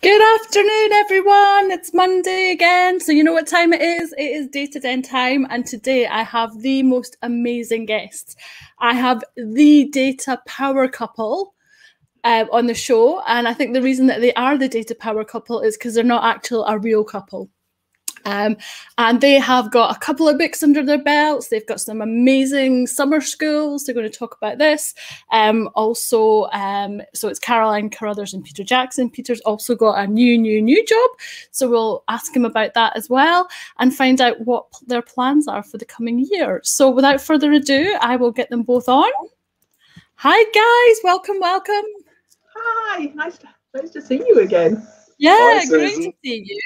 Good afternoon, everyone. It's Monday again. So you know what time it is? It is Data Den time. And today I have the most amazing guests. I have the data power couple on the show. And I think the reason that they are the data power couple is because they're not actually a real couple. And they have got a couple of books under their belts. They've got some amazing summer schools. They're going to talk about this. So it's Caroline Carruthers and Peter Jackson. Peter's also got a new job. So we'll ask him about that as well and find out what their plans are for the coming year. So without further ado, I will get them both on. Hi, guys. Welcome. Hi. Nice to see you again. Yeah, Hi, great to see you.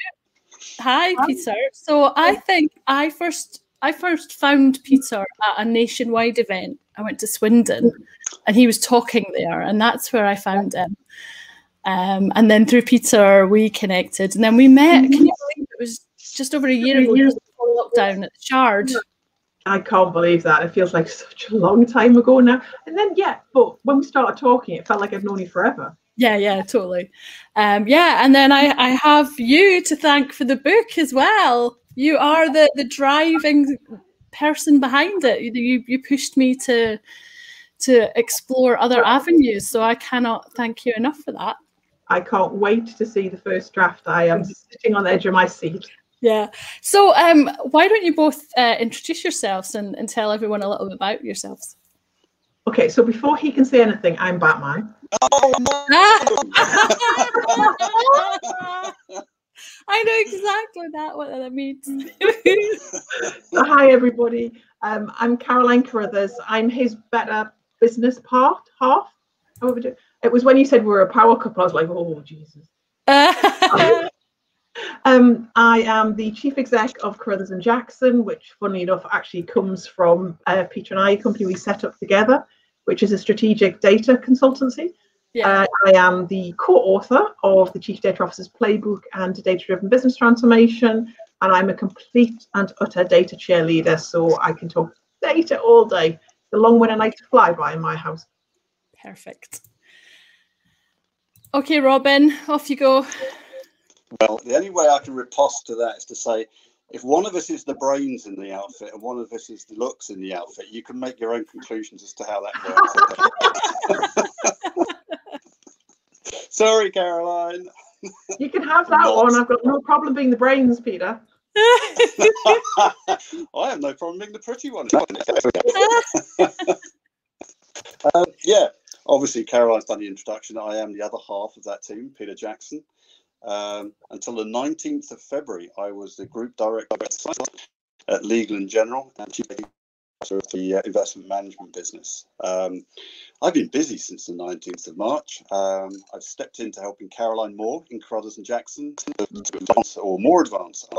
Hi, Peter. So I think I first found Peter at a nationwide event. I went to Swindon and he was talking there, and that's where I found him. And then through Peter, we connected, and then we met. Can you believe it was just over a year ago, just before lockdown at the Shard? I can't believe that. It feels like such a long time ago now. And then, but when we started talking, it felt like I've known you forever. Yeah, totally. And then I have you to thank for the book as well. You are the driving person behind it. You pushed me to explore other avenues, so I cannot thank you enough for that. I can't wait to see the first draft. I am sitting on the edge of my seat. Yeah. So why don't you both introduce yourselves and tell everyone a little bit about yourselves? Okay, so before he can say anything, I'm Batman. I know exactly what that means. So, hi, everybody. I'm Caroline Carruthers. I'm his better business half. It was when you said we're a power couple, I was like, oh, Jesus. I am the chief exec of Carruthers and Jackson, which, funnily enough, actually comes from Peter and I, a company we set up together, which is a strategic data consultancy. Yeah. I am the co-author of the Chief Data Officer's Playbook and Data-Driven Business Transformation, and I'm a complete and utter data cheerleader, so I can talk data all day. The long winter night to fly by in my house. Perfect. Okay, Robin, off you go. Well, the only way I can riposte to that is to say, if one of us is the brains in the outfit and one of us is the looks in the outfit, you can make your own conclusions as to how that works. Sorry, Caroline. You can have that one. I've got no problem being the brains, Peter. I have no problem being the pretty one. Obviously, Caroline's done the introduction. I am the other half of that team, Peter Jackson. Until the 19th of February, I was the group director at Legal & General and chief of the investment management business. I've been busy since the 19th of March. I've stepped into helping Caroline more in Carruthers and Jackson to advance or more advanced.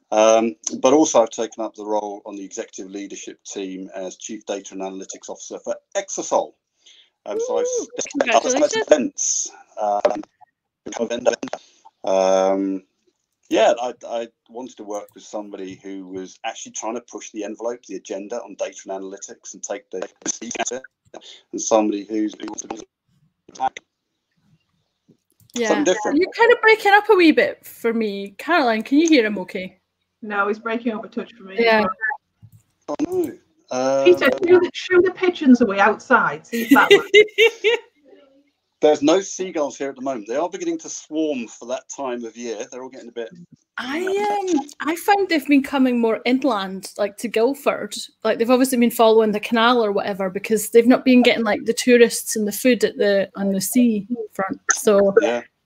But also I've taken up the role on the executive leadership team as Chief Data and Analytics Officer for Exasol. So I've stepped up as events. I wanted to work with somebody who was actually trying to push the envelope, the agenda on data and analytics, and take the and somebody who's something different. You're kind of breaking up a wee bit for me, Caroline. Can you hear him? Okay. No, he's breaking up a touch for me. Yeah. Oh no. Peter, shoo the pigeons away outside. See if that works. There's no seagulls here at the moment. They are beginning to swarm for that time of year. They're all getting a bit. I found they've been coming more inland, like to Guildford. Like they've obviously been following the canal or whatever because they've not been getting like the tourists and the food on the sea front. So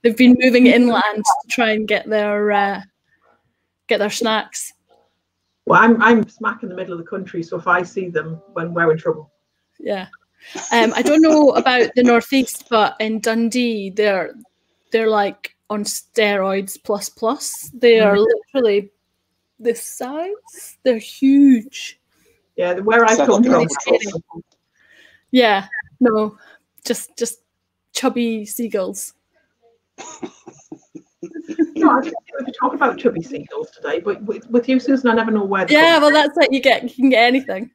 they've been moving inland to try and get their snacks. Well, I'm smack in the middle of the country, so if I see them, when we're in trouble. Yeah. I don't know about the northeast, but in Dundee, they're like on steroids plus. They are literally this size. They're huge. Yeah, where I come from. Yeah, no, just chubby seagulls. No, I didn't think we could talk about chubby seagulls today, but with you, Susan, I never know where. Well, that's it. You can get anything.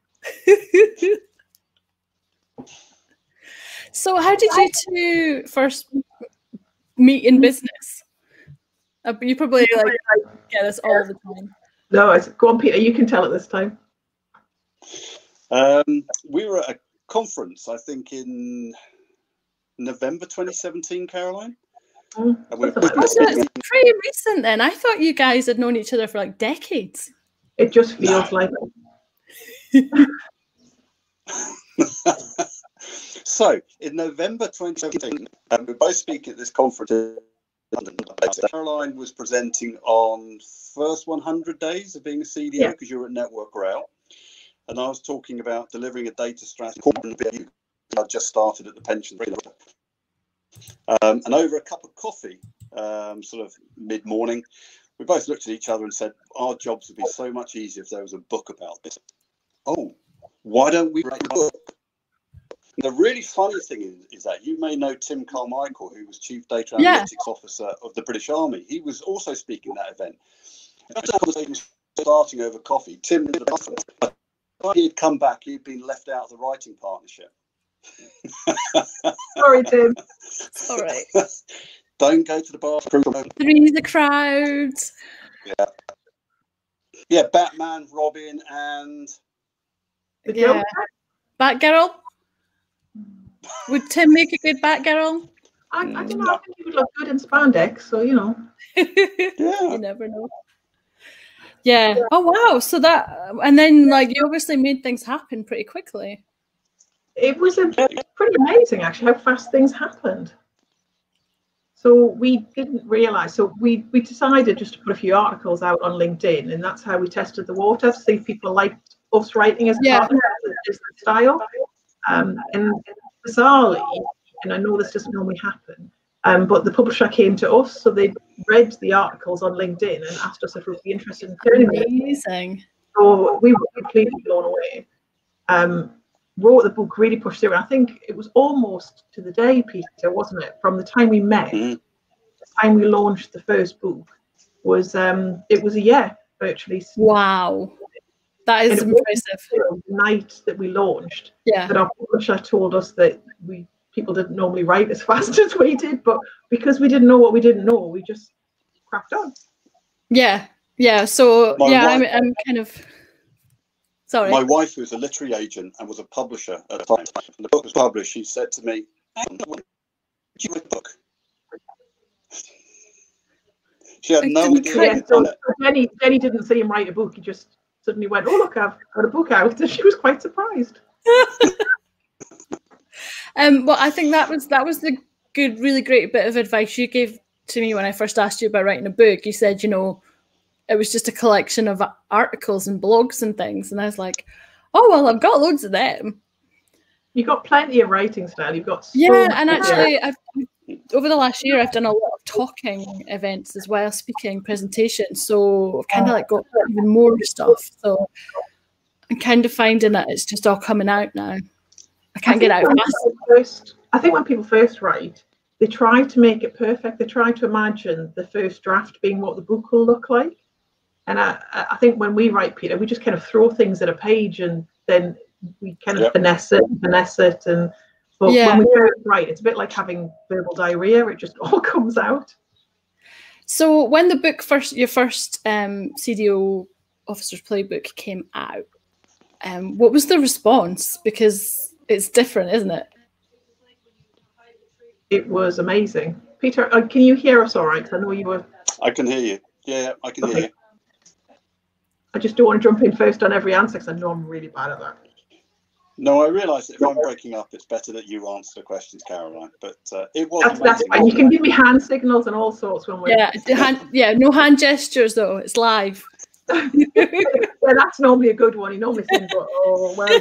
So how did you two first meet in business? You probably like get this all the time. No, go on, Peter. You can tell it this time. We were at a conference, I think, in November 2017, Caroline. It's pretty recent then. I thought you guys had known each other for like decades. It just feels like it. So, in November 2017, we both speaking at this conference in London. Caroline was presenting on first 100 days of being a CDO because you were at Network Rail. And I was talking about delivering a data strategy. I just started at the pension. And over a cup of coffee, sort of mid-morning, we both looked at each other and said, our jobs would be so much easier if there was a book about this. Oh, why don't we write a book? And the really funny thing is that you may know Tim Carmichael, who was Chief Data Analytics Officer of the British Army. He was also speaking at that event. After the conversation starting over coffee, Tim, he'd come back, he'd been left out of the writing partnership. Sorry, Tim. All right. Don't go to the bar. Three's a crowd. Yeah, Batman, Robin, and Batgirl. Would Tim make a good Batgirl? I don't know. I think he would look good in spandex. So you know. You never know. Yeah. Oh wow. So that, and then like you obviously made things happen pretty quickly. It was pretty amazing actually how fast things happened. So we didn't realise. So we decided just to put a few articles out on LinkedIn, and that's how we tested the water to see if people liked us writing as part of the style. And bizarrely, and I know this doesn't normally happen, but the publisher came to us, so they read the articles on LinkedIn and asked us if we'd be interested in turning them. Amazing. So we were completely blown away. Wrote the book, really pushed through. And I think it was almost to the day, Peter, wasn't it? From the time we met, the time we launched the first book, was it was a year virtually. Wow, that is impressive. The night that we launched, that our publisher told us that people didn't normally write as fast as we did, but because we didn't know what we didn't know, we just cracked on. So I'm kind of. Sorry. My wife was a literary agent and was a publisher at the time. When the book was published, she said to me, "Did you write a book?" She had no idea. So Jenny didn't see him write a book. He just suddenly went, "Oh look, I've got a book out," and she was quite surprised. Well, I think that was the really great bit of advice you gave to me when I first asked you about writing a book. You said, it was just a collection of articles and blogs and things. And I was like, oh, well, I've got loads of them. You've got plenty of writing style. You've got and actually, over the last year, I've done a lot of talking events as well, speaking presentations. So I've kind of like got even more stuff. So I'm kind of finding that it's just all coming out now. I can't get out fast. I think when people first write, they try to make it perfect. They try to imagine the first draft being what the book will look like. And I think when we write, Peter, we just kind of throw things at a page and then we kind of finesse it. But when we first write, it's a bit like having verbal diarrhea. It just all comes out. So when the book your first CDO Officer's Playbook came out, what was the response? Because it's different, isn't it? It was amazing. Peter, can you hear us all right? Because I know you were... I can hear you. Yeah, I can hear you. I just don't want to jump in first on every answer because I know I'm really bad at that. No, I realise that if I'm breaking up, it's better that you answer the questions, Caroline. But it was that's fine. You can give me hand signals and all sorts when we're... no hand gestures, though. It's live. That's normally a good one. He normally thinks, oh, well...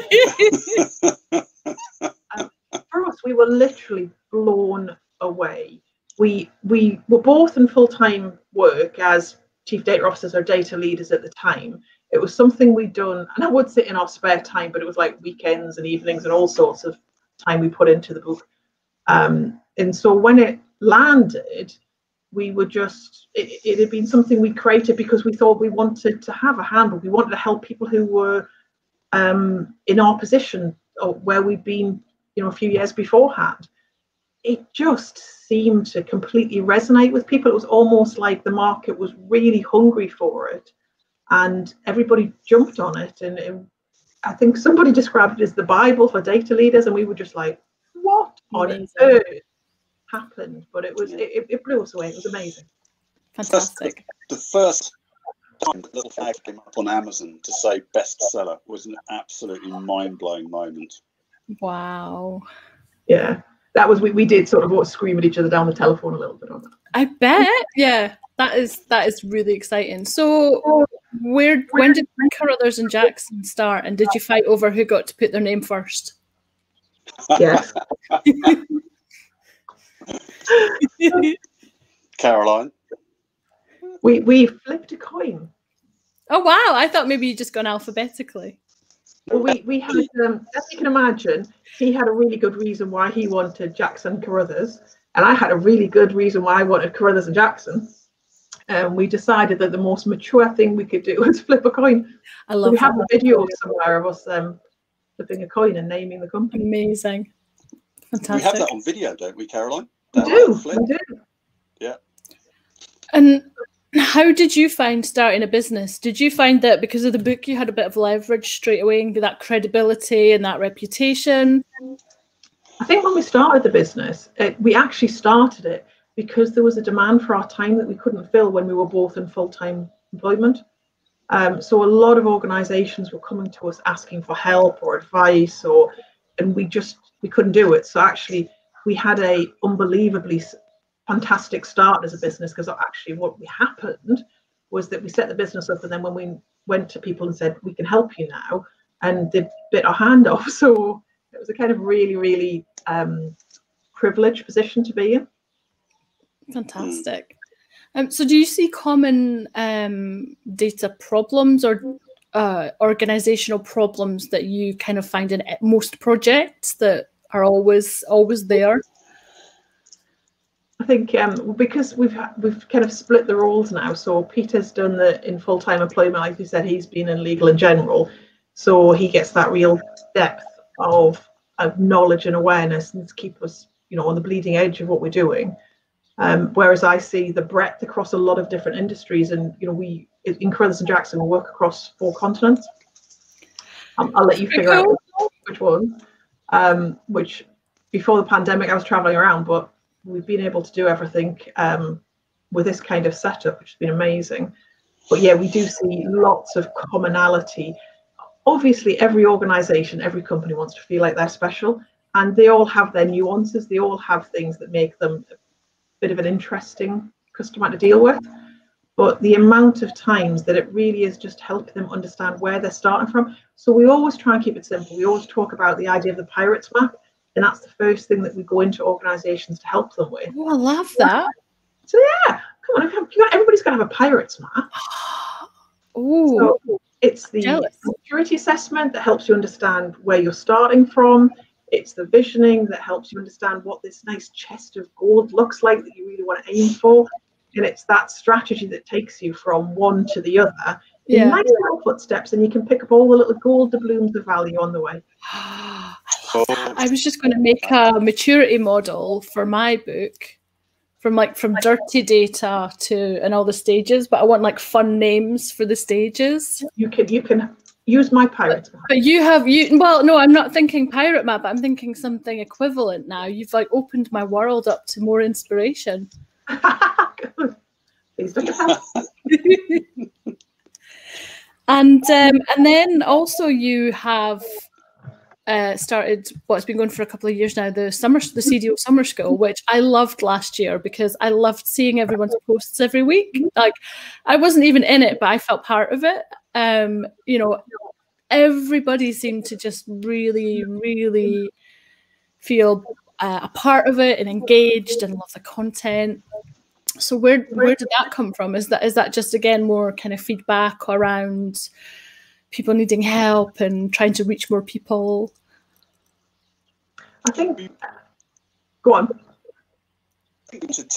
For us, we were literally blown away. We were both in full-time work as chief data officers or data leaders at the time. It was something we'd done, and I would say in our spare time, but it was like weekends and evenings and all sorts of time we put into the book. And so when it landed, we were just, it had been something we created because we thought we wanted to have a handbook. We wanted to help people who were in our position or where we'd been, a few years beforehand. it just seemed to completely resonate with people. It was almost like the market was really hungry for it, and everybody jumped on it. And I think somebody described it as the Bible for data leaders, and we were just like, what on earth happened? But it blew us away. It was amazing. Fantastic. The first time the little flag came up on Amazon to say bestseller was an absolutely mind-blowing moment. Wow. Yeah, that was, we did sort of scream at each other down the telephone a little bit on that. I bet. Yeah, that is really exciting. So when did Carruthers and Jackson start, and did you fight over who got to put their name first? Yes. Caroline? We flipped a coin. Oh wow, I thought maybe you just gone alphabetically. Well, we had, as you can imagine, he had a really good reason why he wanted Jackson Carruthers, and I had a really good reason why I wanted Carruthers and Jackson. And we decided that the most mature thing we could do was flip a coin. I love we have a video somewhere of us flipping a coin and naming the company. Amazing. Fantastic. We have that on video, don't we, Caroline? We do. We do. Yeah. And how did you find starting a business? Did you find that because of the book you had a bit of leverage straight away and that credibility and that reputation? I think when we started the business, we actually started it because there was a demand for our time that we couldn't fill when we were both in full-time employment. So a lot of organizations were coming to us asking for help or advice, and we couldn't do it. So actually we had a unbelievably fantastic start as a business, because actually what happened was that we set the business up, and then when we went to people and said, we can help you now, and they bit our hand off. So it was a kind of really, really privileged position to be in. Fantastic. So do you see common data problems or organizational problems that you kind of find in most projects that are always there? I think because we've kind of split the roles now. So Peter's done in full-time employment, like you said, he's been in legal and general, so he gets that real depth of knowledge and awareness, and to keep us, on the bleeding edge of what we're doing. Whereas I see the breadth across a lot of different industries, and we in Carruthers and Jackson we work across 4 continents. I'll let you figure out which one. Which before the pandemic I was traveling around, but we've been able to do everything with this kind of setup, which has been amazing. But yeah, we do see lots of commonality. Obviously, every organization, every company wants to feel like they're special, and they all have their nuances. They all have things that make them a bit of an interesting customer to deal with. But the amount of times that it really is just helping them understand where they're starting from. So we always try and keep it simple. We always talk about the idea of the pirate's map. And that's the first thing that we go into organizations to help them with. Oh, I love that. So yeah, come on, everybody's got to have a pirate's map. Oh, so it's the maturity assessment that helps you understand where you're starting from. It's the visioning that helps you understand what this nice chest of gold looks like that you really want to aim for. And it's that strategy that takes you from one to the other in nice little footsteps, and you can pick up all the little gold doubloons of value on the way. I love that. I was just going to make a maturity model for my book from dirty data and all the stages, but I want like fun names for the stages. You can use my pirate map. But well, no, I'm not thinking pirate map, but I'm thinking something equivalent now. You've like opened my world up to more inspiration. Good. Please don't. And then also you have started what's been going for a couple of years now, the CDO Summer School, which I loved last year because I loved seeing everyone's posts every week. Like I wasn't even in it, but I felt part of it. Everybody seemed to just really, really feel a part of it and engaged and love the content. So where did that come from? Is that just again more kind of feedback around people needing help and trying to reach more people? I think. Go on. I think we wanted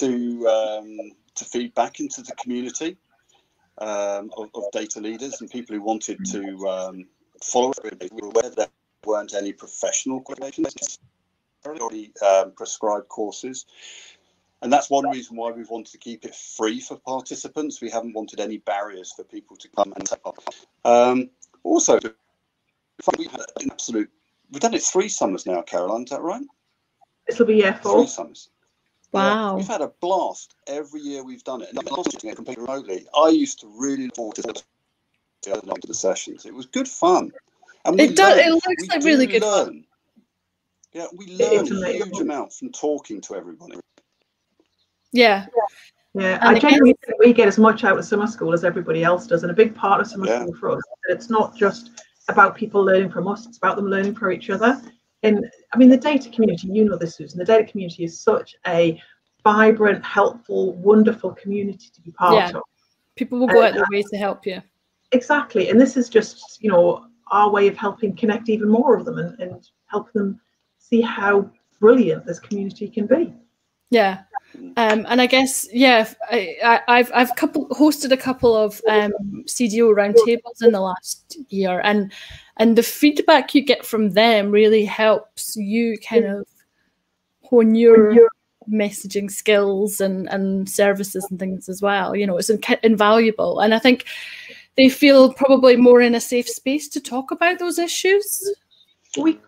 to feed back into the community of data leaders and people who wanted to follow it. We were aware there weren't any professional qualifications. already prescribed courses. And that's one reason why we've wanted to keep it free for participants. We haven't wanted any barriers for people to come and take part. Also, we've had an absolute, we've done it 3 summers now, Caroline, is that right? This will be 4. 3 summers. Wow. Yeah, we've had a blast every year we've done it. And doing it completely remotely. I used to really look forward to the sessions. It was good fun. And it looks like really good fun. Yeah, we learn a huge amount from talking to everybody. Yeah. Yeah, I genuinely think we get as much out of summer school as everybody else does. And a big part of summer school for us is that it's not just about people learning from us, it's about them learning from each other. And I mean, the data community, you know this, Susan, the data community is such a vibrant, helpful, wonderful community to be part of. People will go out their way to help you. Exactly. And this is just, you know, our way of helping connect even more of them and help them see how brilliant this community can be. Yeah. And I guess, I've hosted a couple of CDO roundtables in the last year, and the feedback you get from them really helps you kind of hone your messaging skills and services and things as well. You know, it's invaluable, and I think they feel probably more in a safe space to talk about those issues. You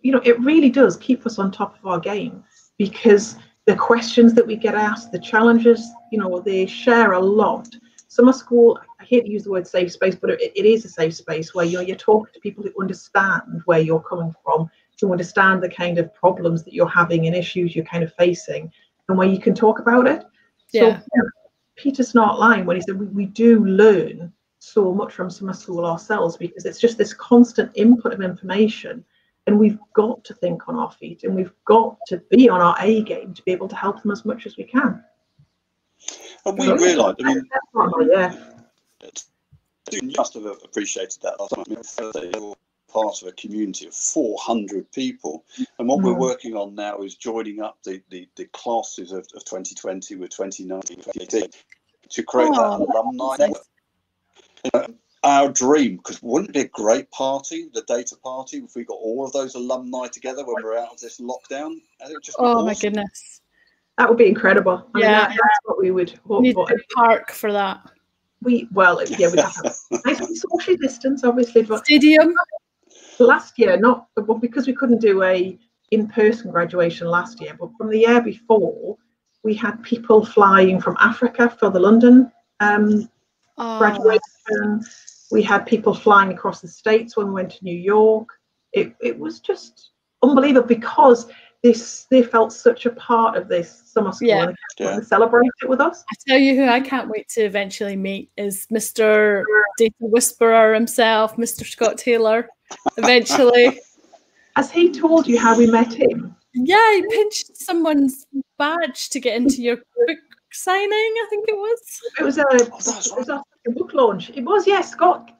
know, it really does keep us on top of our game, because the questions that we get asked, the challenges, you know, they share a lot. Summer school, I hate to use the word safe space, but it is a safe space where, you know, you're talking to people who understand where you're coming from, who understand the kind of problems that you're having and issues you're kind of facing, and where you can talk about it. Yeah. So Peter's not lying when he said we do learn so much from summer school ourselves, because it's just this constant input of information. And we've got to think on our feet, and we've got to be on our A game to be able to help them as much as we can. And we realise, I mean, you must have appreciated that last time. I mean, you're part of a community of 400 people, and what we're working on now is joining up the classes of 2020 with 2019, 2018 to create that alumni network. Our dream, because wouldn't it be a great party, the data party, if we got all of those alumni together when we're out of this lockdown? It would just be awesome. My goodness, that would be incredible. I mean, that's what we would hope need for. A park for that. We'd have to nice social distance, obviously, but stadium. Last year, because we couldn't do a in-person graduation last year, but from the year before, we had people flying from Africa for the London graduation. We had people flying across the States when we went to New York. It was just unbelievable, because they felt such a part of this summer school and they celebrate it with us. I tell you who I can't wait to eventually meet is Mr. Data Whisperer himself, Mr. Scott Taylor, eventually. Has he told you how we met him? Yeah, he pinched someone's badge to get into your book signing, I think it was. It was a book launch. It was, yes, Scott.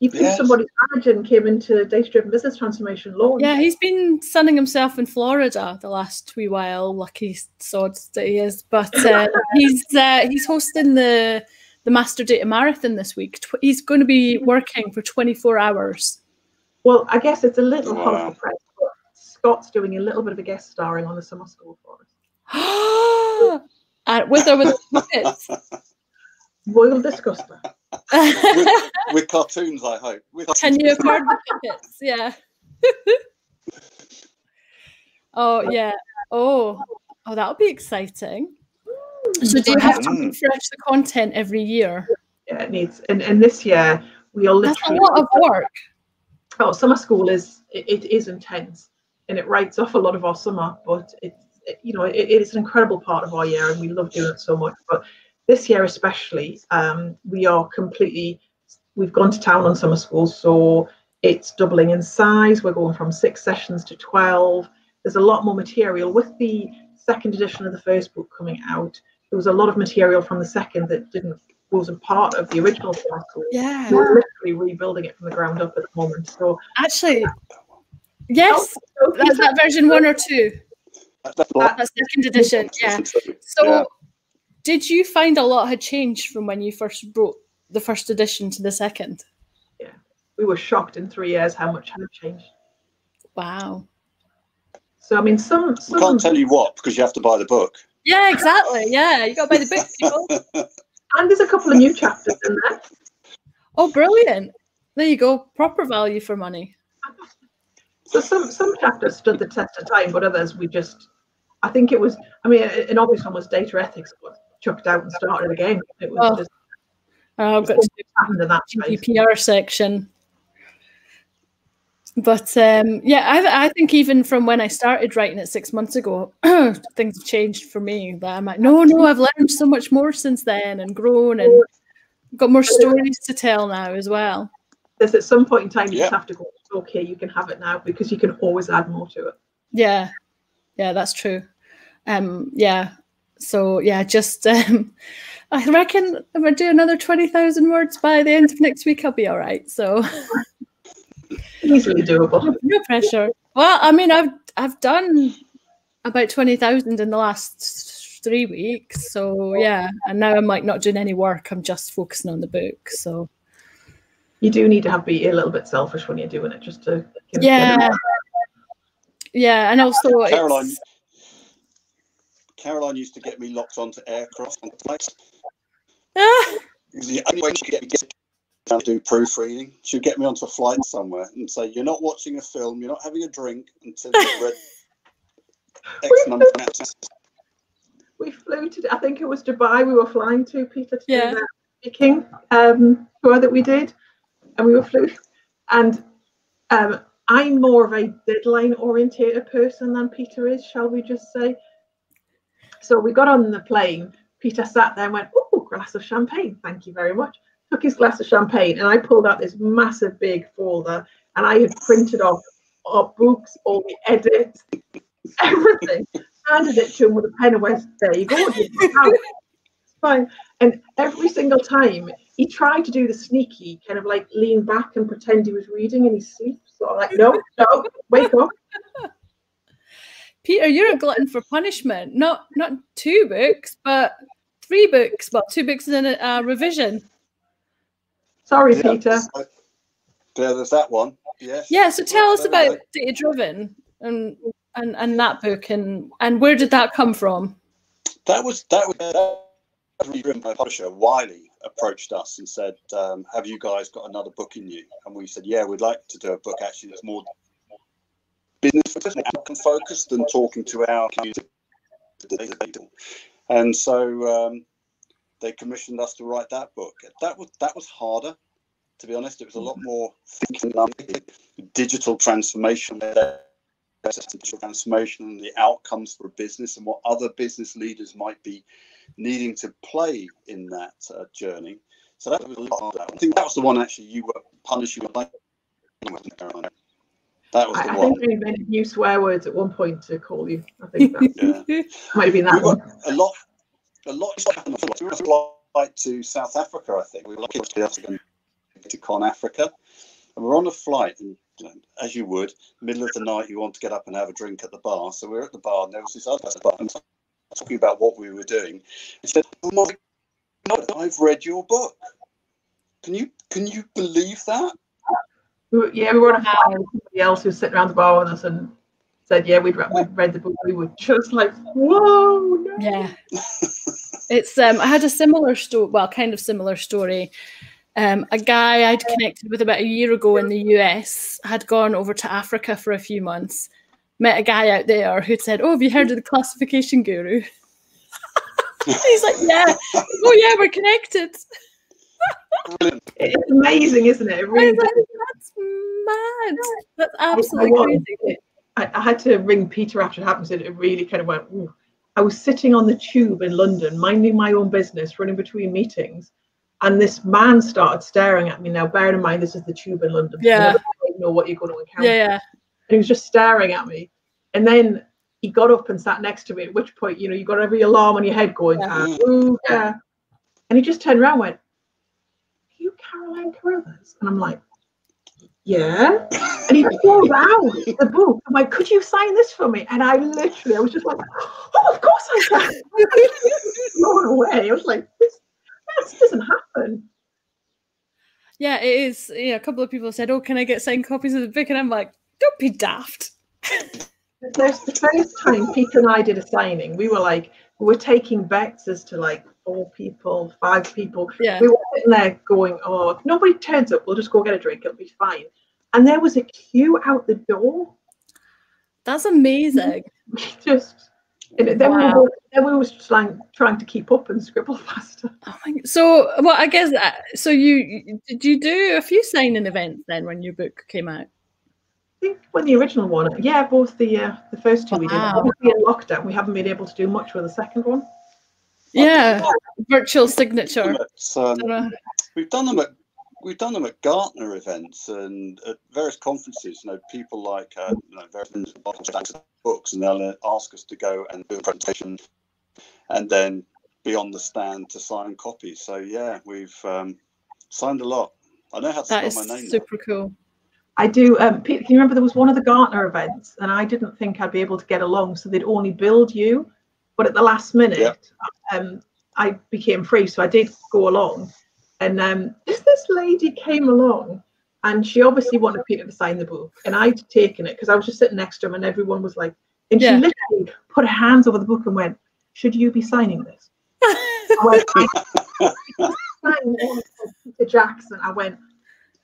He pinched somebody's badge and came into Data-Driven Business Transformation launch. Yeah, he's been sunning himself in Florida the last wee while, lucky sod that he is. But he's hosting the Master Data Marathon this week. He's going to be working for 24 hours. Well, I guess it's a little hard for press, but Scott's doing a little bit of a guest starring on the summer school for us. With or without puppets? We'll discuss that. with cartoons, I hope. Can you afford the puppets? Yeah. Yeah. Oh, that'll be exciting. So do you have to refresh the content every year? Yeah, it needs. And this year we are literally. That's a lot of work. Oh, summer school is intense, and it writes off a lot of our summer, but it is an incredible part of our year, and we love doing it so much. But this year especially, we've gone to town on summer school, so it's doubling in size. We're going from 6 sessions to 12. There's a lot more material. With the second edition of the first book coming out, there was a lot of material from the second that wasn't part of the original summer school. Yeah. We're literally rebuilding it from the ground up at the moment. So actually, yes, that's that version 1 or 2. That's second edition, yeah. So did you find a lot had changed from when you first wrote the first edition to the second? Yeah, we were shocked in 3 years how much had changed. Wow. So I mean, some I can't tell you what, because you have to buy the book. Yeah, exactly. Yeah, you got to buy the book, people. And there's a couple of new chapters in there. Oh, brilliant! There you go. Proper value for money. So some chapters stood the test of time, but others I think it was. I mean, an obvious one was data ethics, but chucked out and started again. It was just. I've got to happened in that GDPR section. But I think even from when I started writing it 6 months ago, things have changed for me. That I'm like, no, I've learned so much more since then and grown and got more stories to tell now as well. There's at some point in time you just have to go, okay, you can have it now, because you can always add more to it. Yeah, that's true. So just I reckon if I do another 20,000 words by the end of next week, I'll be all right. So easily doable. No pressure. Well, I mean, I've done about 20,000 in the last 3 weeks. So yeah, and now I'm like not doing any work. I'm just focusing on the book. So you do need to be a little bit selfish when you're doing it, just to yeah, and also Caroline used to get me locked onto aircraft and flights. It was the only way she could get me to do proofreading. She'd get me onto a flight somewhere and say, "You're not watching a film. You're not having a drink until you've read X number of chapters." We flew to, I think it was Dubai. We were flying to, Peter, to do that speaking tour that we did, and we were flew. And I'm more of a deadline orientated person than Peter is, shall we just say? So we got on the plane. Peter sat there and went, "Oh, glass of champagne. Thank you very much." Took his glass of champagne, and I pulled out this massive big folder, and I had printed off our books, all the edits, everything. Handed it to him with a pen and went, "There you go. It's fine." And every single time he tried to do the sneaky kind of like lean back and pretend he was reading in his sleep. So I'm like, no, wake up. Peter, you're a glutton for punishment. Not 2 books, but 3 books. Well, 2 books and a revision. Sorry, Peter. There's that one. Yes. Yeah. So tell us about Data Driven and that book and where did that come from? That was really driven by a publisher. Wiley approached us and said, "Have you guys got another book in you?" And we said, "Yeah, we'd like to do a book actually that's more business outcome focused than talking to our community." And so they commissioned us to write that book. That was harder, to be honest. It was a lot more thinking digital transformation, and the outcomes for a business and what other business leaders might be needing to play in that journey. So that was a lot harder. I think that was the one actually you were punishing. That was the one. I think we made new swear words at one point to call you. I think that might have been that one. A lot happened. We were on a flight to South Africa, I think. We were lucky to go to Con Africa. And we're on a flight, and as you would, middle of the night, you want to get up and have a drink at the bar. So we're at the bar, and there was this other bar, and talking about what we were doing. He said, "Oh my God, I've read your book. Can you believe that?" We were on a flight with somebody else who was sitting around the bar with us and said, "Yeah, we'd read the book." We were just like, "Whoa!" No. Yeah, it's. I had a similar story. Well, kind of similar story. A guy I'd connected with about a year ago in the US had gone over to Africa for a few months. Met a guy out there who'd said, "Oh, have you heard of the classification guru?" He's like, "Yeah." "Oh, yeah, we're connected." It's amazing, isn't it? It really that's mad. That's absolutely crazy. I had to ring Peter after it happened, and it really kind of went, ooh. I was sitting on the tube in London, minding my own business, running between meetings, and this man started staring at me. Now, bearing in mind, this is the tube in London. Yeah. You never know what you're going to encounter. Yeah. And he was just staring at me. And then he got up and sat next to me, at which point, you got every alarm on your head going, ooh, yeah. And he just turned around and went, "Are you Caroline Carruthers?" And I'm like, "Yeah." And he pulled out the book. I'm like, "Could you sign this for me?" And I was just like, "Oh, of course I can." I was blown away. I was like, this doesn't happen. Yeah, it is. A couple of people said, "Oh, can I get signed copies of the book?" And I'm like, "Don't be daft." There's the first time Peter and I did a signing, we were taking bets as to like 4 people, 5 people. Yeah. We were sitting there going, oh, if nobody turns up, we'll just go get a drink, it'll be fine. And there was a queue out the door. That's amazing. Then Wow. we were just like trying to keep up and scribble faster. Oh my, so well, I guess so. Did you do a few signing events then when your book came out? I think when the original one, yeah, both the first 2 we did. Obviously in lockdown, we haven't been able to do much with the second one. Yeah, virtual signature. We've done them at Gartner events and at various conferences. You know, people like various books, and they'll ask us to go and do a presentation, and then be on the stand to sign copies. So yeah, we've signed a lot. I know how to spell my name. That is super cool. I do. Peter, can you remember there was one of the Gartner events, and I didn't think I'd be able to get along, so they'd only build you. But at the last minute, I became free, so I did go along. And this lady came along, and she obviously wanted Peter to sign the book, and I'd taken it because I was just sitting next to him, and everyone was like, and she literally put her hands over the book and went, "Should you be signing this?" I went, Peter Jackson. I went,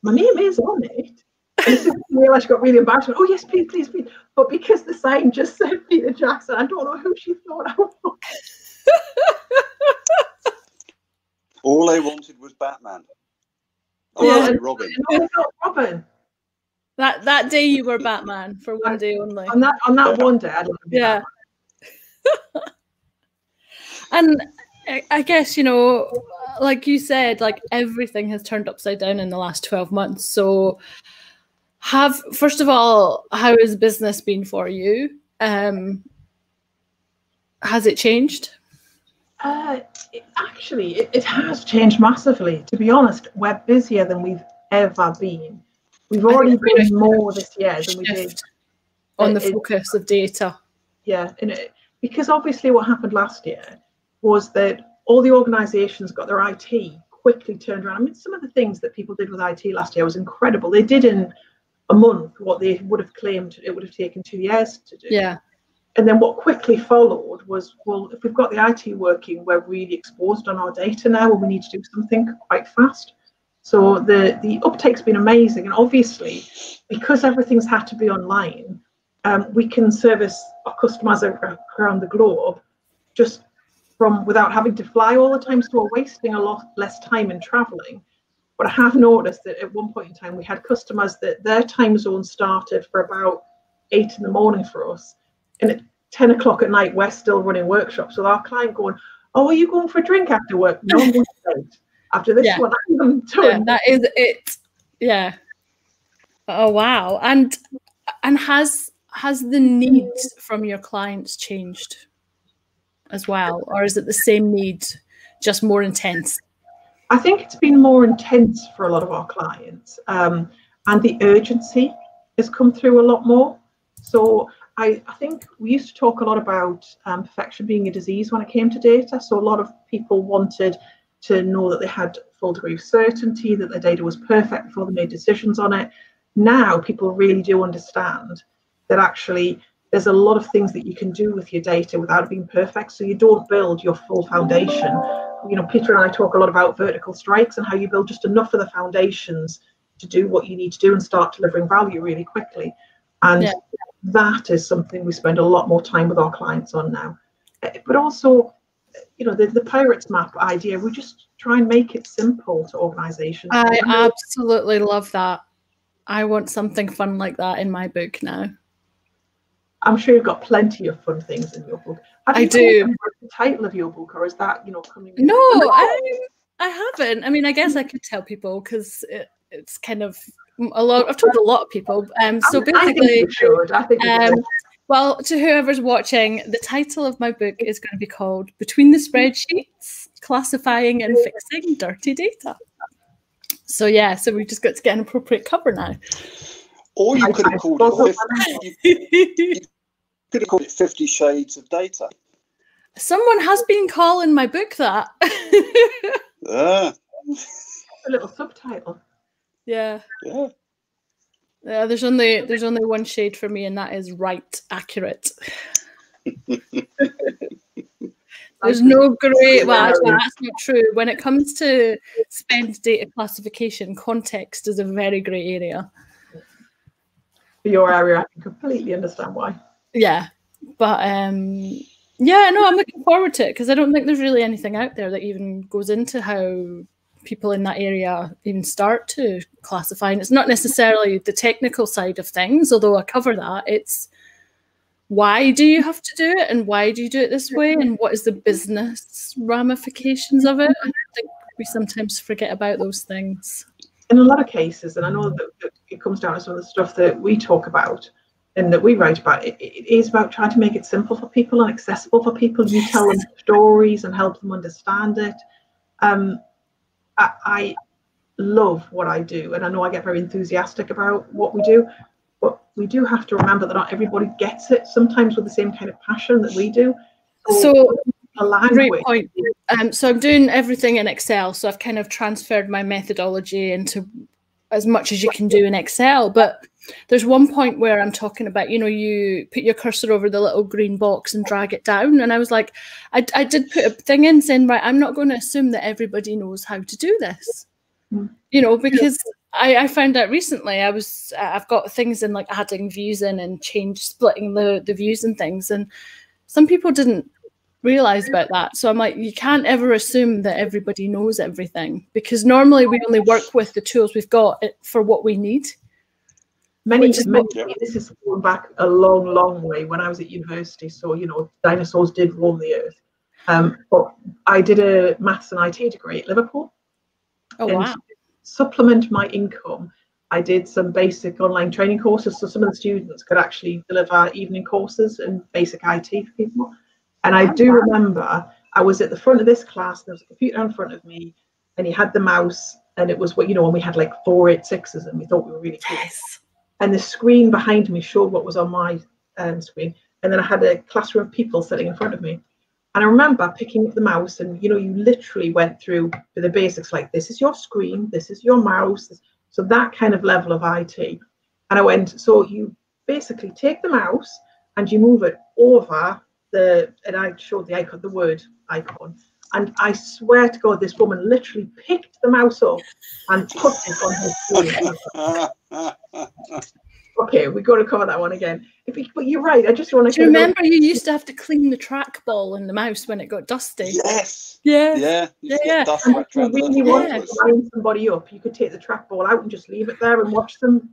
"My name is on it." And as soon as I realised, she got really embarrassed. Oh yes, please, please, please. But because the sign just said Peter Jackson, I don't know who she thought I was. All they wanted was Batman. Robin. Robin. That day you were Batman for one day only. On that one day, I didn't. Yeah. And I guess, you know, like you said, like everything has turned upside down in the last 12 months. So first of all, how has business been for you? Has it changed? It has changed massively. To be honest, we're busier than we've ever been. We've already been more this year than we did on the focus of data. Yeah, because obviously what happened last year was that all the organisations got their IT quickly turned around. I mean, some of the things that people did with IT last year was incredible. They did in a month what they would have claimed it would have taken 2 years to do. Yeah. And then what quickly followed was, well, if we've got the IT working, we're really exposed on our data now, and we need to do something quite fast. So the uptake's been amazing. And obviously, because everything's had to be online, we can service our customers around the globe just from without having to fly all the time. So we're wasting a lot less time in traveling. But I have noticed that at one point in time, we had customers that their time zone started for about 8 in the morning for us. And at 10 o'clock at night, we're still running workshops with our client going, "Oh, are you going for a drink after work?" "No, I'm going to bed. After this one, I'm done." Yeah, that is it. Yeah. Oh, wow. And has the need from your clients changed as well? Or is it the same need, just more intense? I think it's been more intense for a lot of our clients. And the urgency has come through a lot more. So I think we used to talk a lot about perfection being a disease when it came to data. So a lot of people wanted to know that they had full degree of certainty, that their data was perfect before they made decisions on it. Now people really do understand that actually there's a lot of things that you can do with your data without it being perfect. So you don't build your full foundation. You know, Peter and I talk a lot about vertical strikes and how you build just enough of the foundations to do what you need to do and start delivering value really quickly. And that is something we spend a lot more time with our clients on now. But also, you know, the Pirates Map idea, we just try and make it simple to organizations. I absolutely love that. I want something fun like that in my book now. I'm sure you've got plenty of fun things in your book. I do. The title of your book, or is that, you know, coming? No, I haven't. I mean, I guess I could tell people because it's kind of a lot. I've told a lot of people. So basically, I think you should. I think well, to whoever's watching, the title of my book is going to be called "Between the Spreadsheets: Classifying and Fixing Dirty Data." So yeah, so we just got to get an appropriate cover now. Or you could have called it 50 Shades of Data. Someone has been calling my book that. A little subtitle. Yeah. Yeah. There's only one shade for me, and that is right, accurate. There's no grey. Well, actually, that's not true. When it comes to spend data classification, context is a very grey area. For your area, I can completely understand why. Yeah, but yeah, no, I'm looking forward to it because I don't think there's really anything out there that even goes into how people in that area even start to classify. And it's not necessarily the technical side of things, although I cover that. It's why do you have to do it, and why do you do it this way, and what is the business ramifications of it? I think we sometimes forget about those things. In a lot of cases, and I know that it comes down to some of the stuff that we talk about and that we write about, it is about trying to make it simple for people and accessible for people. You tell them stories and help them understand it. I love what I do, and I know I get very enthusiastic about what we do, but we do have to remember that not everybody gets it sometimes with the same kind of passion that we do. So great point. So I'm doing everything in Excel, so I've kind of transferred my methodology into as much as you can do in Excel. But there's one point where I'm talking about, you know, you put your cursor over the little green box and drag it down. And I was like, I did put a thing in saying, right, I'm not going to assume that everybody knows how to do this, you know, because I found out recently I've got things in like adding views in and splitting the views and things. And some people didn't realize about that. So I'm like, you can't ever assume that everybody knows everything, because normally we only work with the tools we've got for what we need. This is going back a long, long way when I was at university. So, you know, dinosaurs did roam the earth. But I did a maths and IT degree at Liverpool. Oh, and wow. to supplement my income, I did some basic online training courses. So some of the students could actually deliver evening courses and basic IT for people. And I do remember I was at the front of this class, and there was a computer in front of me, and he had the mouse, and it was what, you know, when we had like 486s and we thought we were really cool. Yes. And the screen behind me showed what was on my screen. And then I had a classroom of people sitting in front of me. And I remember picking up the mouse, and, you know, you literally went through the basics, like this is your screen, this is your mouse. So that kind of level of IT. And I went, so you basically take the mouse and you move it over and I showed the icon, the word icon. And I swear to God, this woman literally picked the mouse up and put it on her screen. Okay, we've got to cover that one again. But you're right. I just want to. Do you remember you used to have to clean the trackball in the mouse when it got dusty? Yes. Yeah. Yeah. Dust if you really wanted to line somebody up, you could take the trackball out and just leave it there and watch them.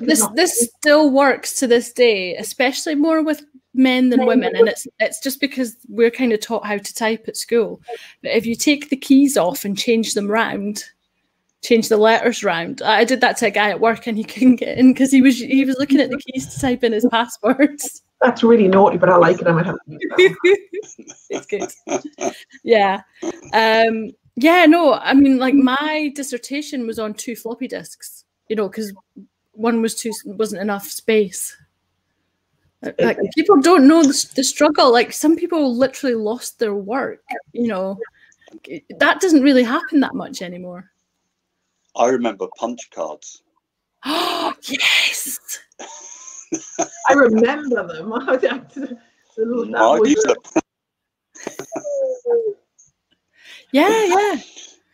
This still works to this day, especially more with men than women, and it's just because we're kind of taught how to type at school. But if you take the keys off and change them round, change the letters round. I did that to a guy at work, and he couldn't get in because he was looking at the keys to type in his passwords. That's really naughty, but I like it. I might have to use that. It's good. Yeah. Yeah, no, I mean, like, my dissertation was on 2 floppy disks, you know, because one wasn't enough space. Like, people don't know the struggle. Like, some people literally lost their work, you know. That doesn't really happen that much anymore. I remember punch cards. Oh, yes. I remember them. Yeah.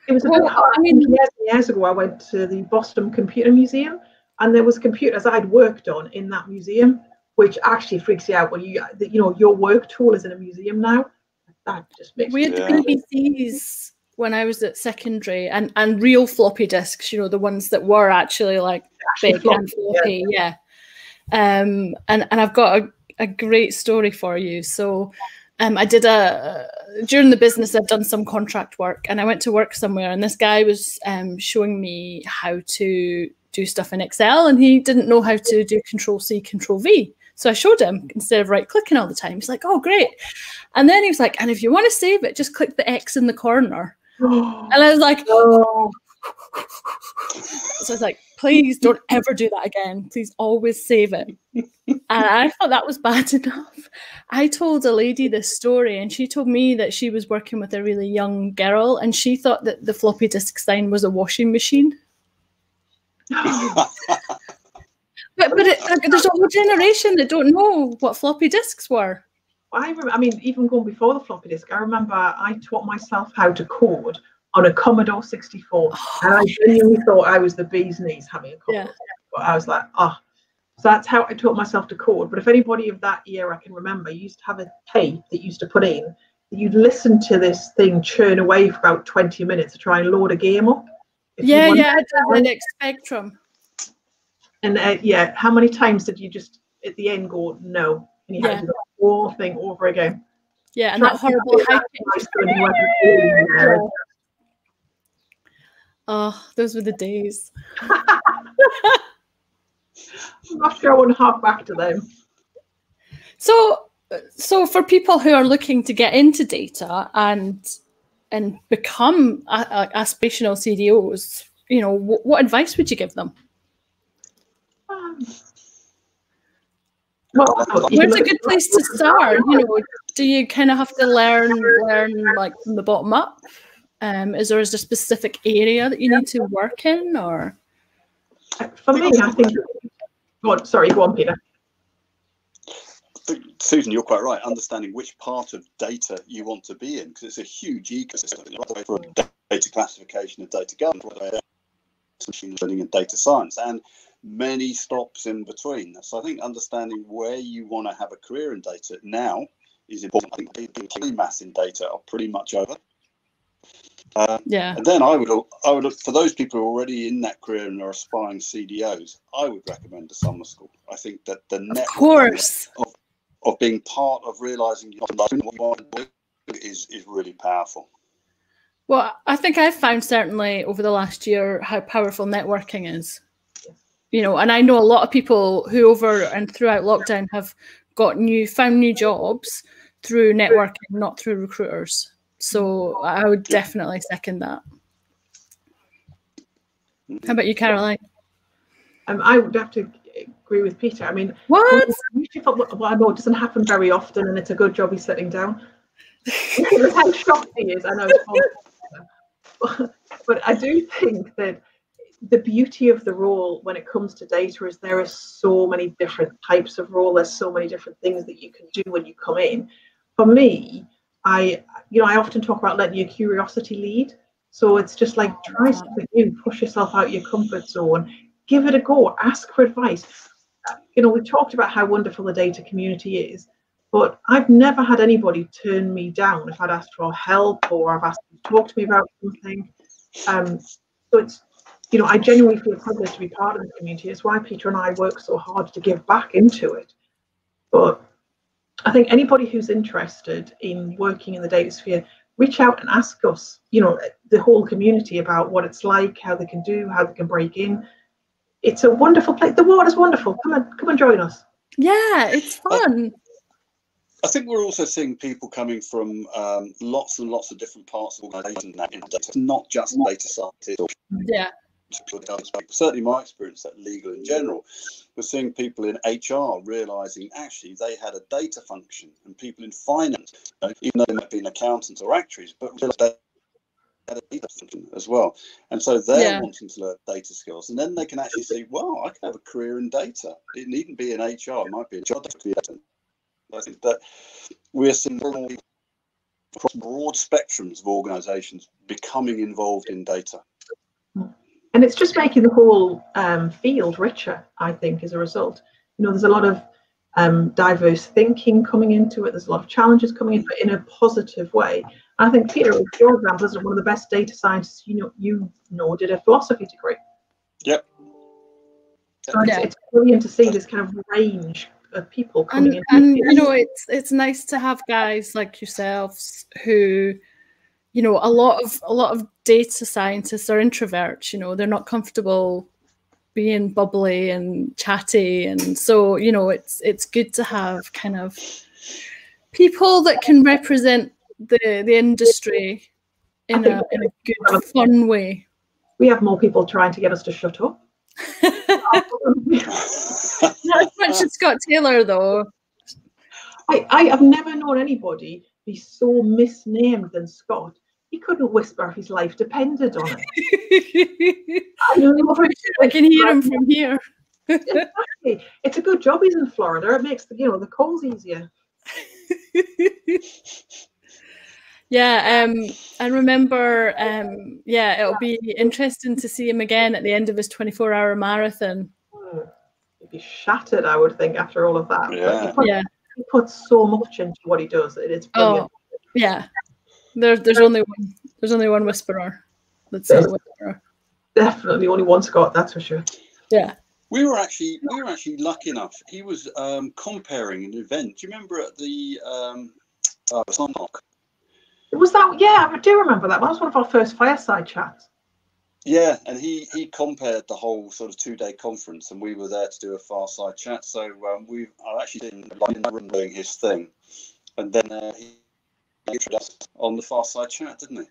It was a bit hard. I mean, years ago, I went to the Boston Computer Museum, and there was computers I'd worked on in that museum, which actually freaks you out when you know your work tool is in a museum now. That just makes. We had BBCs when I was at secondary, and real floppy disks, you know, the ones that were actually like big and floppy, yeah. And I've got a great story for you. So I did during the business, I've done some contract work, and I went to work somewhere, and this guy was showing me how to do stuff in Excel, and he didn't know how to do Control-C, Control-V. So I showed him instead of right-clicking all the time. He's like, oh, great. And then he was like, and if you want to save it, just click the X in the corner. And I was like, oh. So I was like, please don't ever do that again. Please always save it. And I thought that was bad enough. I told a lady this story, and she told me that she was working with a really young girl, and she thought that the floppy disk sign was a washing machine. there's a whole generation that don't know what floppy disks were. I mean, even going before the floppy disk, I remember I taught myself how to code on a Commodore 64, and I genuinely thought I was the bee's knees having a Commodore 64. I was like, oh. So that's how I taught myself to code. But if anybody of that era can remember, you used to have a tape that you used to put in. You'd listen to this thing churn away for about 20 minutes to try and load a game up. I did the next Spectrum. And how many times did you just at the end go no? And you had to do the whole thing over again. Yeah, and that horrible high pitch. Oh, those were the days. I'm not sure I want to hark back to them. So for people who are looking to get into data and become aspirational CDOs, you know, what advice would you give them? Where's a good place to start? You know, do you kind of have to learn like from the bottom up? Is there a specific area that you need to work in, or? For me, I think. Go on, Peter. Susan, you're quite right. Understanding which part of data you want to be in, because it's a huge ecosystem. Right? For data classification and data governance, machine learning and data science, and many stops in between. So I think understanding where you want to have a career in data now is important. I think the polymaths in data are pretty much over. And then I would look for those people who are already in that career and are aspiring CDOs. I would recommend a summer school. I think that the network of being part of realizing what you want to do is really powerful. Well, I think I've found certainly over the last year how powerful networking is. You know, and I know a lot of people who over and throughout lockdown have found new jobs through networking, not through recruiters. So I would definitely second that. How about you, Caroline? I would have to agree with Peter. I mean, what? Well, I know it doesn't happen very often, and it's a good job he's sitting down. How shocked he is, I know. But I do think that the beauty of the role when it comes to data is there are so many different types of role. There's so many different things that you can do when you come in. For me, I often talk about letting your curiosity lead. So it's just like try something new, push yourself out your comfort zone, give it a go, ask for advice. You know, we've talked about how wonderful the data community is, but I've never had anybody turn me down if I'd asked for help or I've asked them to talk to me about something. So it's, you know, I genuinely feel privileged to be part of the community. It's why Peter and I work so hard to give back into it. But I think anybody who's interested in working in the data sphere, reach out and ask us, you know, the whole community about what it's like, how they can break in. It's a wonderful place. The water's wonderful. Come and join us. Yeah, it's fun. I think we're also seeing people coming from lots and lots of different parts of organizations now in data, not just data scientists. Yeah. Certainly my experience at legal in general, we're seeing people in HR realizing actually they had a data function, and people in finance, even though they might be accountants or actuaries, but they had a data function as well. And so they're wanting to learn data skills, and then they can actually see, well, I can have a career in data. It needn't be in HR, it might be a job data. I think that we're seeing across broad spectrums of organizations becoming involved in data. And it's just making the whole field richer, I think, as a result. You know, there's a lot of diverse thinking coming into it. There's a lot of challenges coming in, but in a positive way. And I think, Peter, your example is one of the best data scientists you know did a philosophy degree. Yep. So it's brilliant to see this kind of range of people coming in. And you know, it's nice to have guys like yourselves who, you know, a lot of data scientists are introverts. You know, they're not comfortable being bubbly and chatty, and so, you know, it's good to have kind of people that can represent the industry in a good, fun way. We have more people trying to get us to shut up. Not as much as Scott Taylor, though. I have never known anybody be so misnamed than Scott. He couldn't whisper if his life depended on it. I can hear him from here. Exactly. It's a good job he's in Florida. It makes the calls easier. Yeah, I remember, yeah, it'll be interesting to see him again at the end of his 24-hour marathon. He'd be shattered, I would think, after all of that. Yeah. But he puts so much into what he does. It's brilliant. Oh, yeah. There's only one whisperer. That's a whisperer. Definitely only one Scott, that's for sure. Yeah. We were actually lucky enough. He was comparing an event. Do you remember at the Sunmark? Was that? Yeah, I do remember that. That was one of our first fireside chats. Yeah, and he compared the whole sort of 2-day conference, and we were there to do a fireside chat. So I actually didn't doing his thing, and then he introduced us on the fireside chat, didn't he?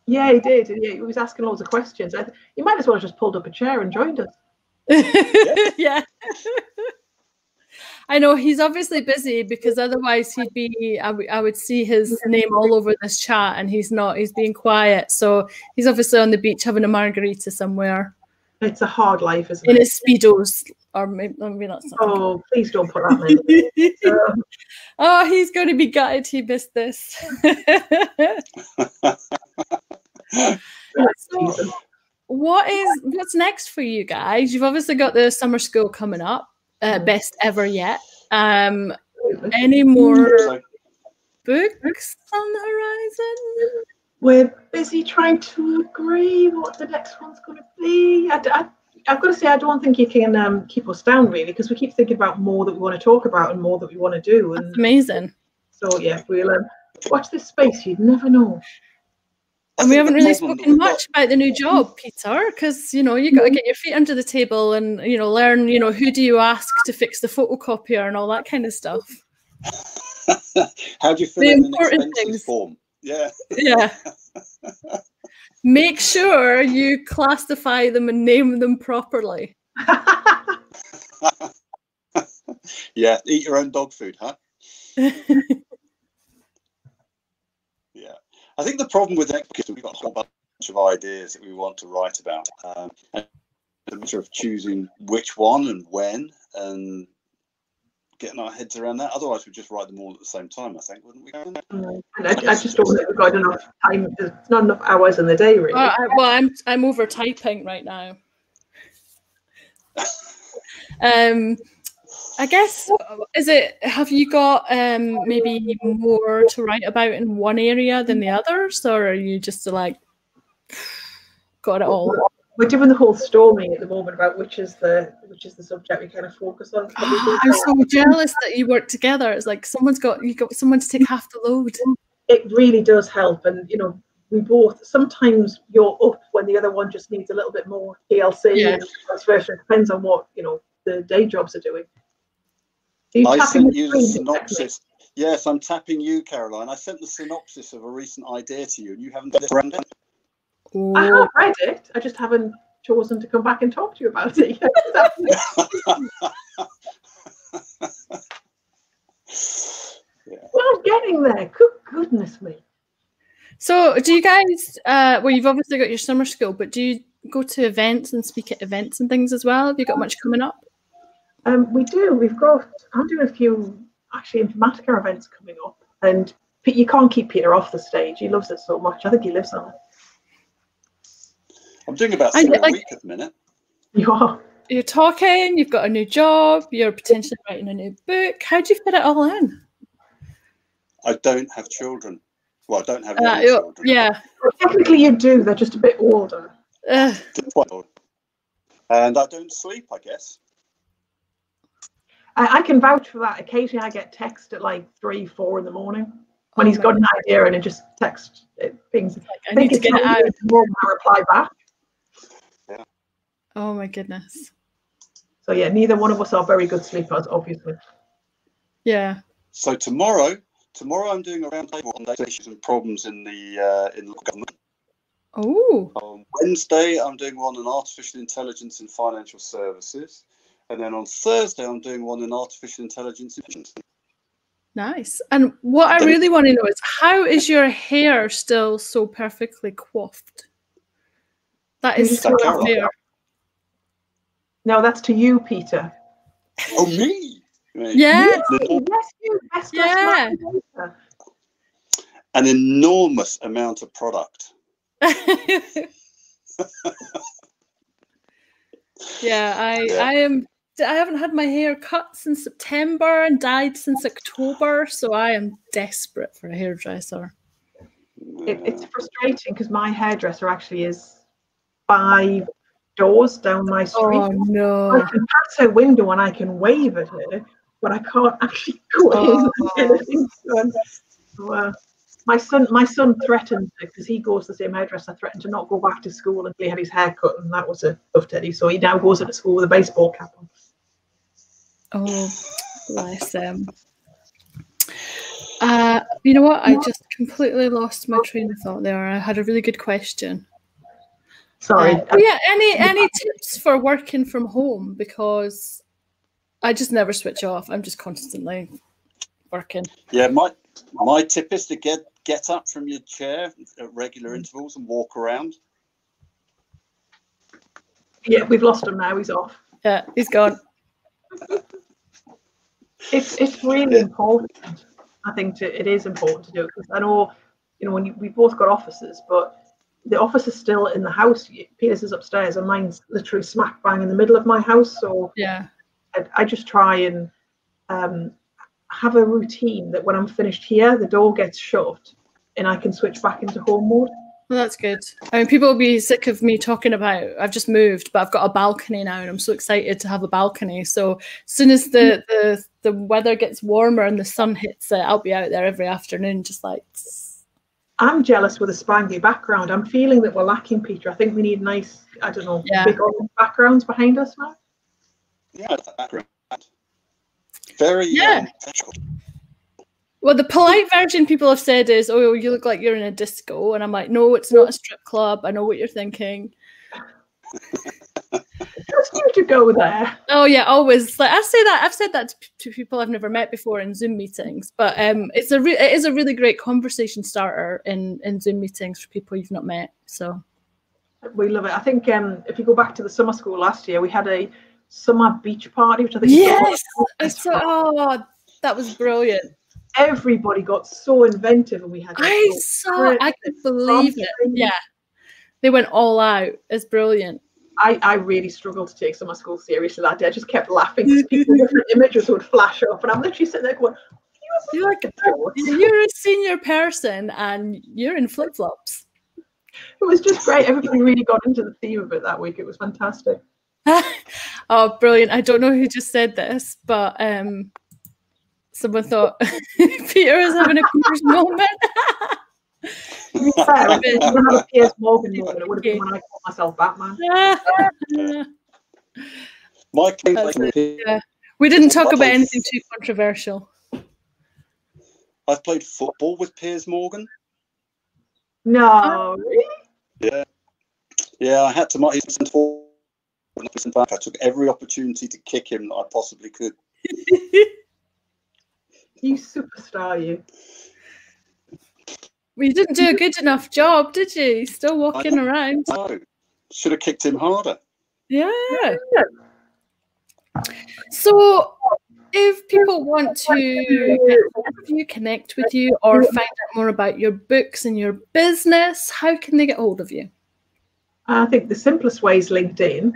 Yeah, he did. He was asking loads of questions. He might as well have just pulled up a chair and joined us. Yeah. I know he's obviously busy, because otherwise he'd be, I would see his name all over this chat, and he's not, he's being quiet. So he's obviously on the beach having a margarita somewhere. It's a hard life, isn't it? In his Speedos, or maybe not. Oh, please don't put that in. Oh, he's going to be gutted he missed this. So, what's next for you guys? You've obviously got the summer school coming up. Best ever yet. Any more books on the horizon? We're busy trying to agree what the next one's going to be. I've got to say, I don't think you can keep us down, really, because we keep thinking about more that we want to talk about and more that we want to do. And that's amazing. So yeah, we'll watch this space. You'd never know. And we haven't really spoken much about the new job, Peter, because, you got to get your feet under the table and, learn, who do you ask to fix the photocopier and all that kind of stuff. How do you fill in an expenses form? Yeah. Yeah. Make sure you classify them and name them properly. Yeah, eat your own dog food, huh? I think the problem with that is we've got a whole bunch of ideas that we want to write about, and the matter of choosing which one and when, and getting our heads around that. Otherwise, we'd just write them all at the same time, I think, wouldn't we? I just don't think we've got enough time. There's not enough hours in the day, really. Well, I'm over typing right now. I guess, have you got maybe more to write about in one area than the others, or are you just got it all? We're doing the whole storming at the moment about which is the subject we kind of focus on. I'm so jealous that you work together. It's like you got someone to take half the load. It really does help, and we both, sometimes you're up when the other one just needs a little bit more TLC, and vice versa. It depends on what the day jobs are doing. I sent you the synopsis. Yes, I'm tapping you, Caroline. I sent the synopsis of a recent idea to you, and you haven't done it. I have read it. I just haven't chosen to come back and talk to you about it yet. Well, getting there. Good goodness me. So, do you guys? Well, you've obviously got your summer school, but do you go to events and speak at events and things as well? Have you got much coming up? We do. I'm doing a few actually Informatica events coming up, and you can't keep Peter off the stage. He loves it so much. I think he lives on it. I'm doing about 3 a week at the minute. You are. You're talking. You've got a new job. You're potentially writing a new book. How do you fit it all in? I don't have children. Well, I don't have any children. Yeah. Well, technically, you do. They're just a bit older. And I don't sleep, I guess. I can vouch for that. Occasionally I get text at like 3, 4 in the morning when he's got an idea, and it just text things. I need to get it out. I reply back. Yeah. Oh my goodness. So yeah, neither one of us are very good sleepers, obviously. Yeah. So tomorrow I'm doing a roundtable on data issues and problems in the local government. Oh. On Wednesday I'm doing one on artificial intelligence in financial services. And then on Thursday, I'm doing one in artificial intelligence. Nice. And what I really want to know is, how is your hair still so perfectly coiffed? That is so fair. No, that's to you, Peter. Oh, me? Yes. Yes, you. Best dressed man in data. An enormous amount of product. Yeah, I haven't had my hair cut since September and dyed since October, so I am desperate for a hairdresser. It's frustrating because my hairdresser actually is 5 doors down my street. Oh no! I can pass her window and I can wave at her, but I can't actually go in and get anything done. So, my son threatened, because he goes to the same hairdresser, threatened to not go back to school until he had his hair cut, and that was a tough teddy. So he now goes into school with a baseball cap on. Oh, bless him. You know what? I just completely lost my train of thought there. I had a really good question. Sorry. Yeah, any tips for working from home? Because I just never switch off. I'm just constantly working. Yeah, my tip is to get up from your chair at regular intervals and walk around. Yeah, we've lost him now. He's off. Yeah, he's gone. It's really important. I think it is important to do it, because I know, when we've both got offices, but the office is still in the house. Peter's is upstairs, and mine's literally smack bang in the middle of my house. So yeah, I just try and have a routine that when I'm finished here, the door gets shut and I can switch back into home mode. Well, that's good. I mean, people will be sick of me talking about I've just moved, but I've got a balcony now, and I'm so excited to have a balcony. So as soon as the weather gets warmer and the sun hits it, I'll be out there every afternoon, just like. I'm jealous with a spangly background. I'm feeling that we're lacking, Peter. I think we need nice, I don't know, big orange backgrounds behind us now. Yeah, that background. Very Well, the polite version people have said is, "Oh, you look like you're in a disco," and I'm like, "No, it's not a strip club. I know what you're thinking." Just you to go there. Oh yeah, always. Like I've said that to people I've never met before in Zoom meetings. But it is a really great conversation starter in Zoom meetings for people you've not met. So we love it. I think if you go back to the summer school last year, we had a summer beach party, which I think oh, that was brilliant. Everybody got so inventive, and we had. I could believe it. Yeah, they went all out. It's brilliant. I really struggled to take summer school seriously that day. I just kept laughing because different images would flash up, and I'm literally sitting there going, "You're a senior person, and you're in flip flops." It was just great. Everybody really got into the theme of it that week. It was fantastic. Oh, brilliant! I don't know who just said this, but someone thought Peter was having a Piers moment. To be fair, if it had a Piers Morgan moment, it would have been when I called myself Batman. We didn't talk about anything too controversial. I've played football with Piers Morgan. No, really? Yeah. I had to. I took every opportunity to kick him that I possibly could. You superstar, you. Well, you didn't do a good enough job, did you? You're still walking around. No, should have kicked him harder. Yeah. So, if people want to connect with you, or find out more about your books and your business, how can they get hold of you? I think the simplest way is LinkedIn.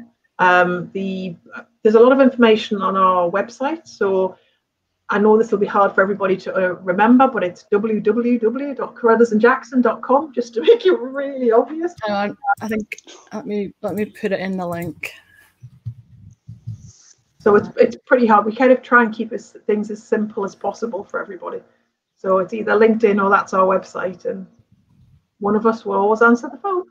There's a lot of information on our website, so I know this will be hard for everybody to remember, but it's www.carruthersandjackson.com, just to make it really obvious. I think let me put it in the link. So it's pretty hard. We kind of try and keep things as simple as possible for everybody. So it's either LinkedIn or that's our website, and one of us will always answer the phone.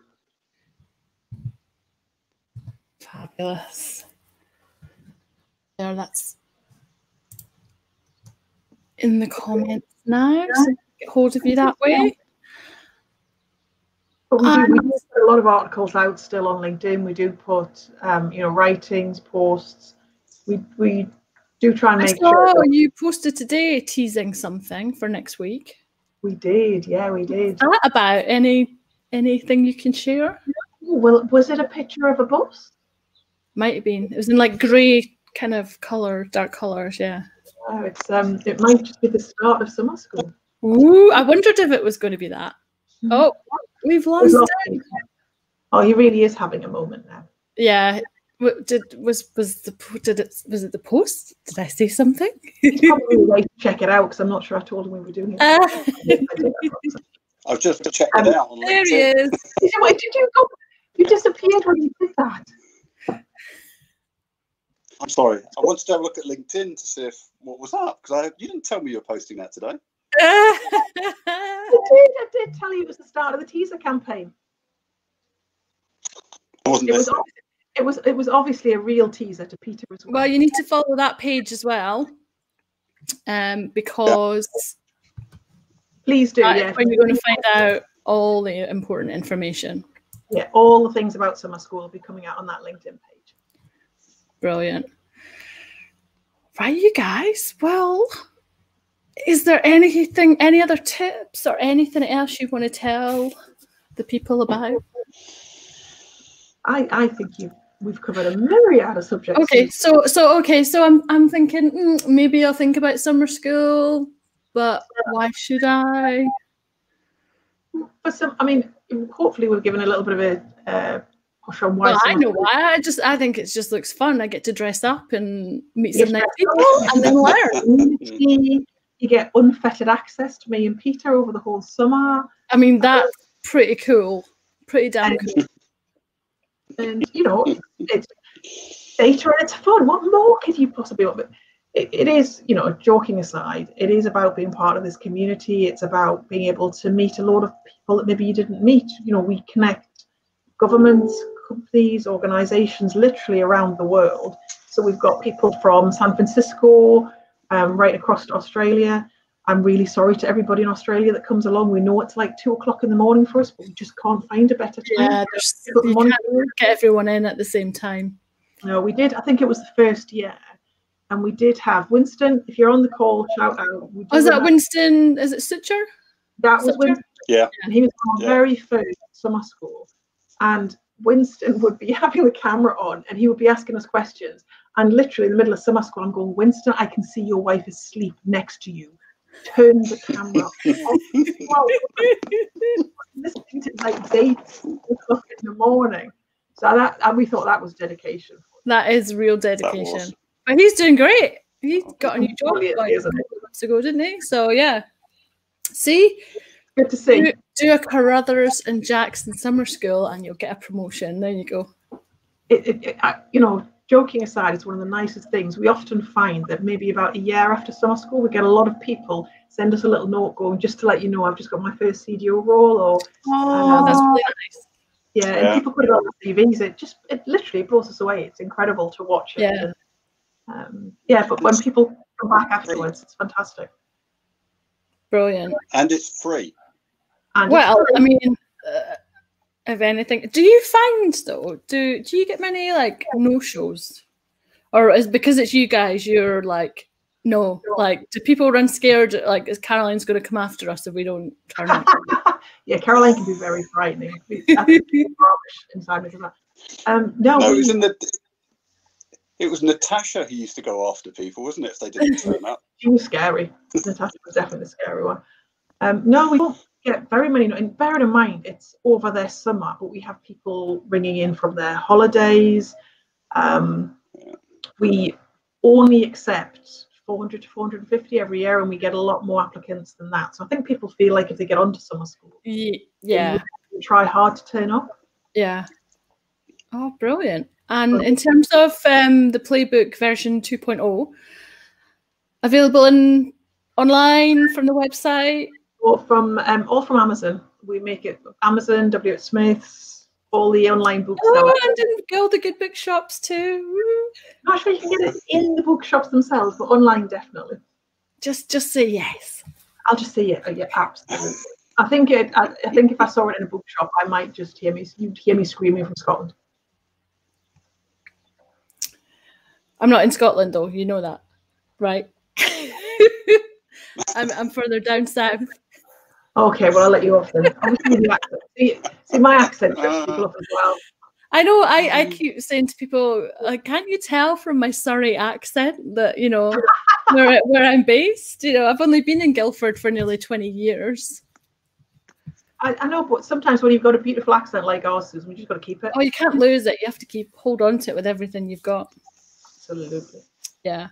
Fabulous. There, that's in the comments now, so get hold of you that way. But we do put a lot of articles out still on LinkedIn. We do put writings, posts. We do try and make sure. You posted today teasing something for next week. We did, yeah, we did. Is that about anything you can share? Well, was it a picture of a bus? Might have been. It was in like grey kind of colour, dark colours, yeah. Oh, it might just be the start of summer school. Ooh, I wondered if it was going to be that. Oh, we've lost it. Oh, he really is having a moment now. Yeah. Was it the post? Did I say something? Probably wait to check it out because I'm not sure I told him we were doing it. I've just checked it out on LinkedIn. There he is. Wait, did you go? You disappeared when you did that. I'm sorry. I wanted to have a look at LinkedIn to see what was up because you didn't tell me you were posting that today. I did tell you it was the start of the teaser campaign. It was obviously a real teaser to Peter as well. Well, you need to follow that page as well, because please do. Yeah, when you're going to find out all the important information. Yeah, all the things about summer school will be coming out on that LinkedIn page. Brilliant. Right, you guys. Well, is there any other tips or anything else you want to tell the people about? I think we've covered a myriad of subjects. Okay, so I'm thinking maybe I'll think about summer school, but why should I? Hopefully we've given a little bit of a push on why. Well, I know why. I think it just looks fun. I get to dress up and meet some nice people and then learn. You get unfettered access to me and Peter over the whole summer. I mean, that's pretty cool. Pretty damn cool. And it's data and it's fun. What more could you possibly want? But it is, joking aside, it is about being part of this community. It's about being able to meet a lot of people that maybe you didn't meet. We connect governments, companies, organizations literally around the world. So we've got people from San Francisco, right across to Australia. I'm really sorry to everybody in Australia that comes along. We know it's like 2 o'clock in the morning for us, but we just can't find a better time. Yeah, you can't get everyone in at the same time. No, we did. I think it was the first year. And we did have Winston. If you're on the call, shout out. Was that Winston? Is it Sutcher? That was Winston. Yeah. And he was our very first summer school. And Winston would be having the camera on and he would be asking us questions. And literally in the middle of summer school, I'm going, Winston, I can see your wife is asleep next to you. Turn the camera off. Listening to like dates 2 o'clock in the morning. So we thought that was dedication. That is real dedication. But he's doing great. He got a new job like a couple of months ago, didn't he? So yeah. See? Good to see. Do a Carruthers and Jackson summer school and you'll get a promotion. There you go. Joking aside, it's one of the nicest things. We often find that maybe about a year after summer school, we get a lot of people send us a little note going, just to let you know, I've just got my first CDO role. Or that's really nice. Yeah, and people put it on the CVs. It literally blows us away. It's incredible to watch it. Yeah. And, but when people come back afterwards, it's fantastic. Brilliant. And it's free. I mean, if anything, do you find though? Do you get many like no-shows, or is because it's you guys? You're like, no, like, do people run scared? Like, is Caroline's going to come after us if we don't turn up? Yeah, Caroline can be very frightening. Inside me. It was Natasha who used to go after people, wasn't it? If they didn't turn up, she was scary. Natasha was definitely the scary one. No, we don't get very many. And bearing in mind, it's over their summer, but we have people ringing in from their holidays. We only accept 400 to 450 every year, and we get a lot more applicants than that. So I think people feel like if they get onto summer school, they try hard to turn up. Yeah. Oh, brilliant. And in terms of the playbook version 2.0, available online from the website? Or from Amazon. We make it Amazon, W.H. Smith's, all the online books. And in all the good book-shops too. Actually, you can get it in the bookshops themselves, but online definitely. Just say yes. I'll just say yeah, absolutely. I think if I saw it in a bookshop, I might just you'd hear me screaming from Scotland. I'm not in Scotland though, you know that, right? I'm further down south. Okay, well I'll let you off then. Obviously the accent. See my accent trips people up as well. I know I keep saying to people, like, can't you tell from my Surrey accent that, you know, where I'm based? You know, I've only been in Guildford for nearly 20 years. I know, but sometimes when you've got a beautiful accent like ours, Susan, we just got to keep it. Oh, you can't lose it. You have to hold on to it with everything you've got. Absolutely. Yeah.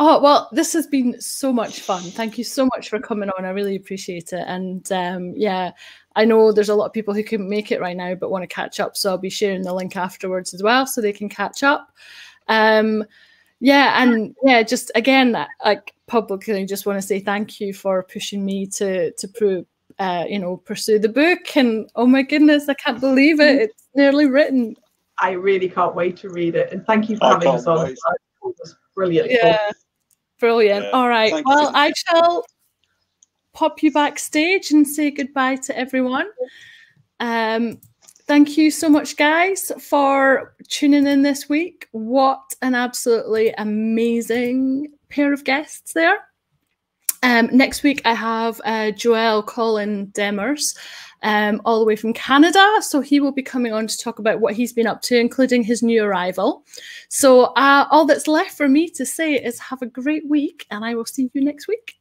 Oh, well, this has been so much fun. Thank you so much for coming on. I really appreciate it. And yeah, I know there's a lot of people who couldn't make it right now but want to catch up. So I'll be sharing the link afterwards as well so they can catch up. Yeah, and yeah, just again, like publicly, just want to say thank you for pushing me to you know, pursue the book. And oh my goodness, I can't believe it. It's nearly written. I really can't wait to read it. And thank you for having us on. It was brilliant. Yeah. Brilliant. All right. Well, I shall pop you backstage and say goodbye to everyone. Thank you so much, guys, for tuning in this week. What an absolutely amazing pair of guests there. Next week, I have Joel Colin Demers, all the way from Canada. So he will be coming on to talk about what he's been up to, including his new arrival. So all that's left for me to say is have a great week, and I will see you next week.